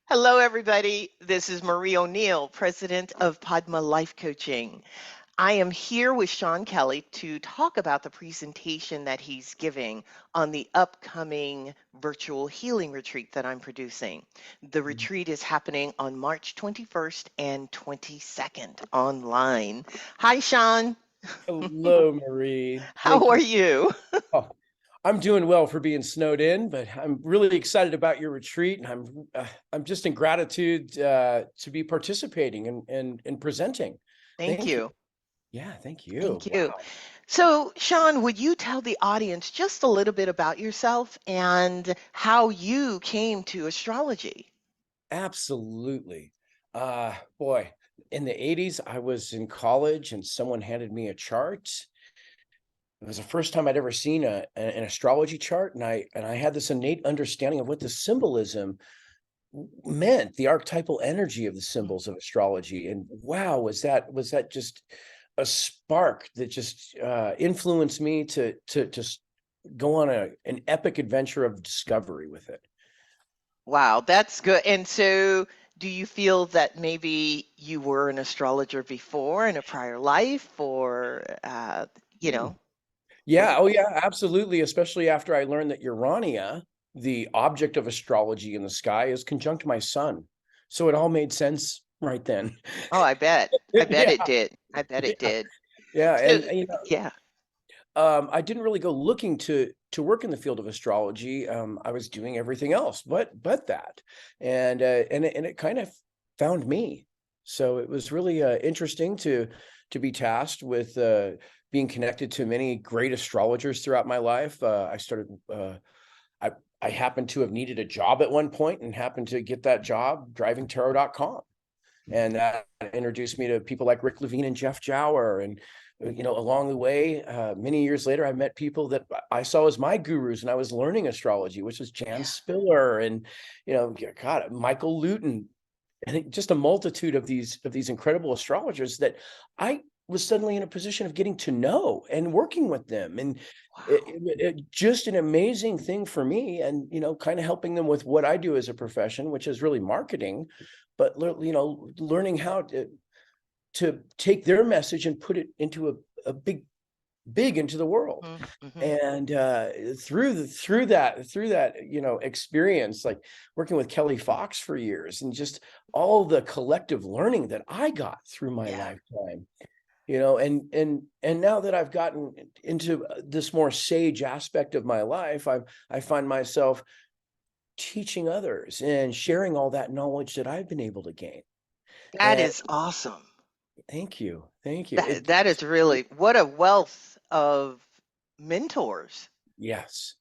Hello, everybody. This is Marie O'Neill, president of Padma Life Coaching. I am here with Sean Kelley to talk about the presentation that he's giving on the upcoming virtual healing retreat that I'm producing. The retreat is happening on March 21st and 22nd online. Hi, Sean. Hello, Marie. How Thank are you. you? Oh, I'm doing well for being snowed in, but I'm really excited about your retreat, and I'm just in gratitude to be participating and presenting. Thank Thank you. you. Yeah, thank you. Thank you. Wow. So, Sean, would you tell the audience just a little bit about yourself and how you came to astrology? Absolutely. Boy, in the 80s, I was in college and someone handed me a chart. It was the first time I'd ever seen an astrology chart, and I had this innate understanding of what the symbolism meant, the archetypal energy of the symbols of astrology. And wow, was that just a spark that just influenced me to just go on an epic adventure of discovery with it. Wow, that's good. And so, do you feel that maybe you were an astrologer before in a prior life, or, you Hmm. know, what do Yeah, you oh think? yeah, absolutely. Especially after I learned that Urania, the object of astrology in the sky, is conjunct my sun. So it all made sense right then. Oh, I bet. I bet Yeah, it did. I bet it yeah, did. yeah. So, And yeah. I didn't really go looking to work in the field of astrology. I was doing everything else, but that, and it kind of found me. So it was really interesting to be tasked with being connected to many great astrologers throughout my life. I started. I I happened to have needed a job at one point and happened to get that job driving tarot.com. And that introduced me to people like Rick Levine and Jeff Jower. And, along the way, many years later, I met people that I saw as my gurus and I was learning astrology, which was Jan Yeah. Spiller and, God, Michael Luton, and just a multitude of these incredible astrologers that I was suddenly in a position of getting to know and working with them. And Wow. just an amazing thing for me, and kind of helping them with what I do as a profession, which is really marketing, but learning how to take their message and put it into a big into the world. Mm-hmm. And through that experience, like working with Kelley Fox for years, and just all the collective learning that I got through my Yeah. lifetime, and now that I've gotten into this more sage aspect of my life, I find myself teaching others and sharing all that knowledge that I've been able to gain. That And is awesome. thank you, thank you. That is really what a wealth of mentors. Yes.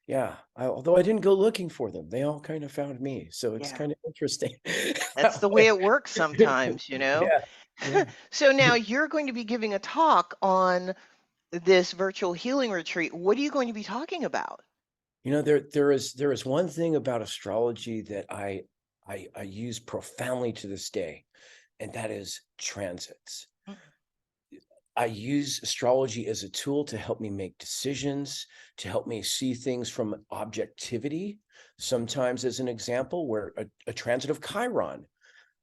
Yeah, although I didn't go looking for them, they all kind of found me, so it's Yeah. kind of interesting That's that the way way. it works sometimes, you know? Yeah, yeah. So now you're going to be giving a talk on this virtual healing retreat. What are you going to be talking about? There is one thing about astrology that I use profoundly to this day, and that is transits. Mm. I use astrology as a tool to help me make decisions, to help me see things from objectivity. Sometimes, as an example, where a transit of Chiron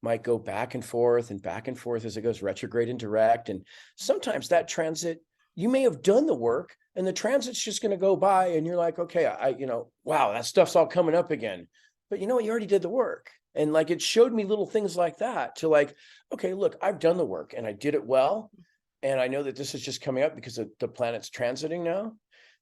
might go back and forth as it goes retrograde and direct. And sometimes that transit, you may have done the work and the transit's just going to go by and you're like, okay, wow, that stuff's all coming up again. But you know what? You already did the work. And like it showed me little things like that to like, okay, look, I've done the work and I did it well. And I know that this is just coming up because the planet's transiting now.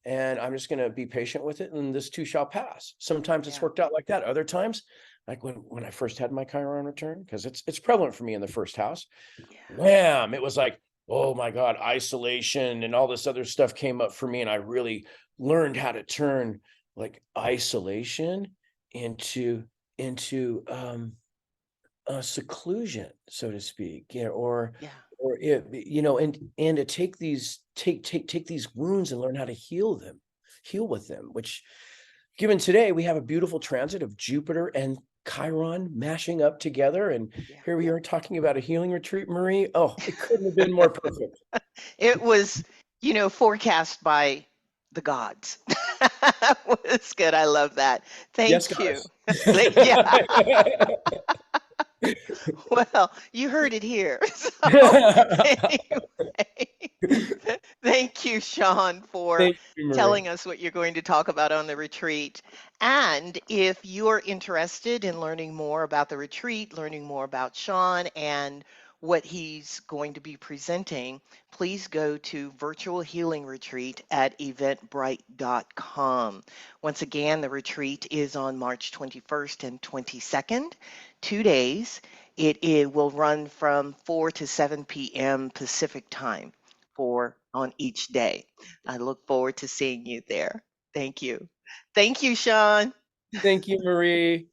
And I'm just going to be patient with it, and this too shall pass. Sometimes it's Yeah. worked out like that. Other times, like when I first had my Chiron return, because it's prevalent for me in the first house, Yeah. wham, it was like, oh my God, isolation and all this other stuff came up for me. And I really learned how to turn like isolation into seclusion, so to speak, Yeah. or and to take these wounds and learn how to heal with them. Which, given today, we have a beautiful transit of Jupiter and Chiron mashing up together, and Yeah. here we are talking about a healing retreat, Marie. Oh, it couldn't have been more perfect. It was, forecast by the gods. was good. I love that. Yes, Thank you. guys. Yeah. Well, you heard it here. So anyway, thank you, Sean, for Thank you, Marie. telling us what you're going to talk about on the retreat. And if you're interested in learning more about the retreat, learning more about Sean and what he's going to be presenting, please go to Virtual Healing Retreat at eventbrite.com. Once again, the retreat is on March 21st and 22nd, 2 days. It will run from 4 to 7 p.m. Pacific time on each day. I look forward to seeing you there. Thank you. Thank you, Sean. Thank you, Marie.